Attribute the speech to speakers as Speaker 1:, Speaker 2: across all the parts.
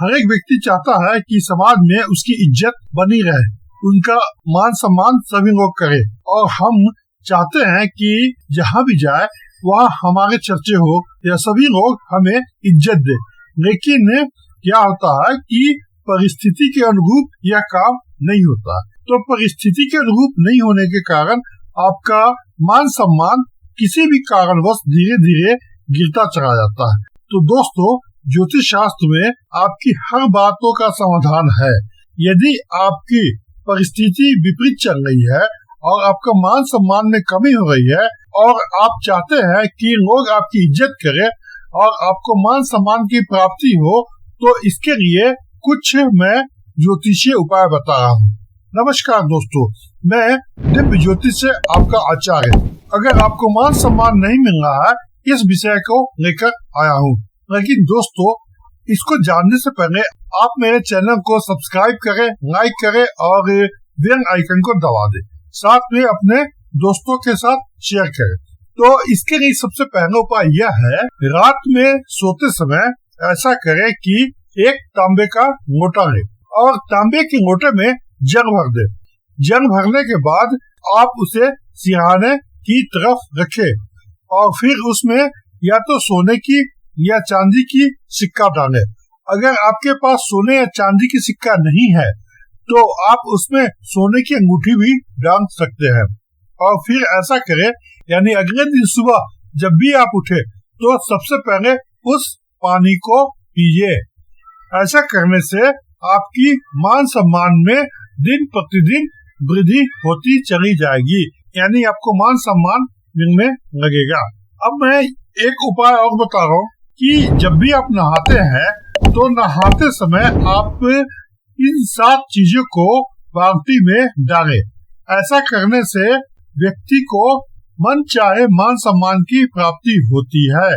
Speaker 1: हर एक व्यक्ति चाहता है कि समाज में उसकी इज्जत बनी रहे, उनका मान सम्मान सभी लोग करे, और हम चाहते हैं कि जहाँ भी जाए वहाँ हमारे चर्चे हो या सभी लोग हमें इज्जत दे। लेकिन क्या होता है कि परिस्थिति के अनुरूप यह काम नहीं होता, तो परिस्थिति के अनुरूप नहीं होने के कारण आपका मान सम्मान किसी भी कारणवश धीरे धीरे गिरता चला जाता है। तो दोस्तों, ज्योतिष शास्त्र में आपकी हर बातों का समाधान है। यदि आपकी परिस्थिति विपरीत चल रही है और आपका मान सम्मान में कमी हो रही है और आप चाहते हैं कि लोग आपकी इज्जत करें और आपको मान सम्मान की प्राप्ति हो, तो इसके लिए कुछ मैं ज्योतिषीय उपाय बता रहा हूँ। नमस्कार दोस्तों, मैं दिव्य ज्योतिष से आपका आचार्य। अगर आपको मान सम्मान नहीं मिल रहा है, इस विषय को लेकर आया हूँ। लेकिन दोस्तों, इसको जानने से पहले आप मेरे चैनल को सब्सक्राइब करें, लाइक करें और बेल आइकन को दबा दें। साथ में अपने दोस्तों के साथ शेयर करें। तो इसके लिए सबसे पहला उपाय यह है, रात में सोते समय ऐसा करें कि एक तांबे का लोटा लें और तांबे के लोटे में जल भर दें। जल भरने के बाद आप उसे सिरहाने की तरफ रखें और फिर उसमें या तो सोने की या चांदी की सिक्का डालें। अगर आपके पास सोने या चांदी की सिक्का नहीं है तो आप उसमें सोने की अंगूठी भी डाल सकते हैं। और फिर ऐसा करें, यानी अगले दिन सुबह जब भी आप उठे तो सबसे पहले उस पानी को पीजिए। ऐसा करने से आपकी मान सम्मान में दिन प्रतिदिन वृद्धि होती चली जाएगी, यानी आपको मान सम्मान मिलने लगेगा। अब मैं एक उपाय और बता रहा हूँ कि जब भी आप नहाते हैं तो नहाते समय आप इन 7 चीजों को बाल्टी में डालें। ऐसा करने से व्यक्ति को मन चाहे मान सम्मान की प्राप्ति होती है।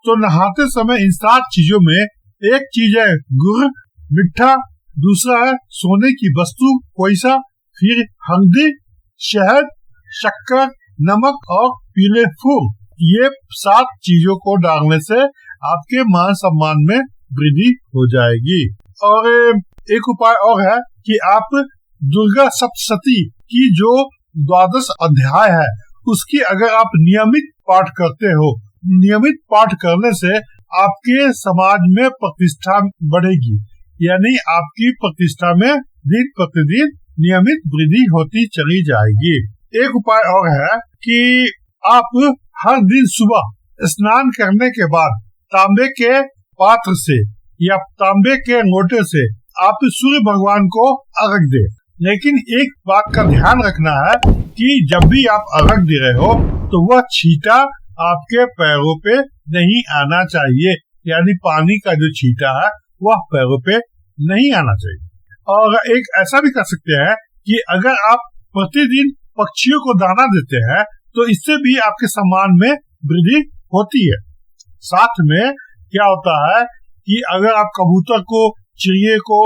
Speaker 1: तो नहाते समय इन 7 चीजों में एक चीज है गुड़, मिठा, दूसरा है सोने की वस्तु कोई सा, फिर हल्दी, शहद, शक्कर, नमक और पीले फूल। ये 7 चीजों को डालने से आपके मान सम्मान में वृद्धि हो जाएगी। और एक उपाय और है कि आप दुर्गा सप्तशती की जो 12 अध्याय है उसकी अगर आप नियमित पाठ करते हो, नियमित पाठ करने से आपके समाज में प्रतिष्ठा बढ़ेगी, यानी आपकी प्रतिष्ठा में दिन प्रतिदिन नियमित वृद्धि होती चली जाएगी। एक उपाय और है कि आप हर दिन सुबह स्नान करने के बाद तांबे के पात्र से या तांबे के लोटे से आप सूर्य भगवान को अर्घ दे। लेकिन एक बात का ध्यान रखना है कि जब भी आप अर्घ दे रहे हो तो वह छींटा आपके पैरों पे नहीं आना चाहिए, यानी पानी का जो छींटा है वह पैरों पे नहीं आना चाहिए। और एक ऐसा भी कर सकते हैं कि अगर आप प्रतिदिन पक्षियों को दाना देते हैं तो इससे भी आपके सम्मान में वृद्धि होती है। साथ में क्या होता है कि अगर आप कबूतर को, चिड़िए को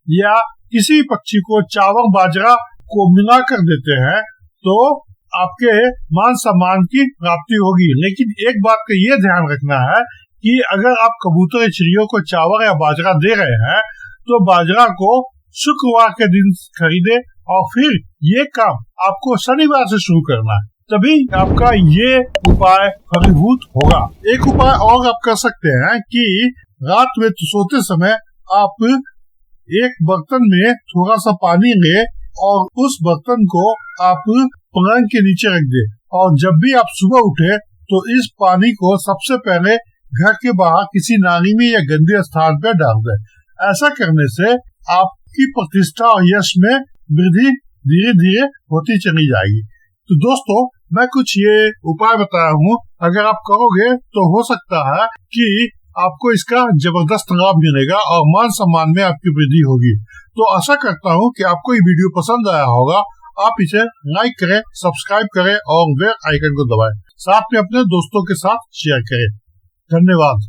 Speaker 1: या किसी पक्षी को चावल बाजरा को मिला कर देते हैं तो आपके मान सम्मान की प्राप्ति होगी। लेकिन एक बात का ये ध्यान रखना है कि अगर आप कबूतर या चिड़ियों को चावल या बाजरा दे रहे हैं तो बाजरा को शुक्रवार के दिन खरीदे और फिर ये काम आपको शनिवार से शुरू करना है, तभी आपका ये उपाय फलीभूत होगा। एक उपाय और आप कर सकते हैं कि रात में सोते समय आप एक बर्तन में थोड़ा सा पानी ले और उस बर्तन को आप पलंग के नीचे रख दे और जब भी आप सुबह उठे तो इस पानी को सबसे पहले घर के बाहर किसी नाली में या गंदे स्थान पर डाल दे। ऐसा करने से आपकी प्रतिष्ठा और यश में वृद्धि धीरे धीरे होती चली जाएगी। तो दोस्तों, मैं कुछ ये उपाय बताया हूँ, अगर आप करोगे तो हो सकता है कि आपको इसका जबरदस्त लाभ मिलेगा और मान सम्मान में आपकी वृद्धि होगी। तो आशा करता हूँ कि आपको ये वीडियो पसंद आया होगा। आप इसे लाइक करें, सब्सक्राइब करें और बेल आइकन को दबाएं। साथ में अपने दोस्तों के साथ शेयर करें। धन्यवाद।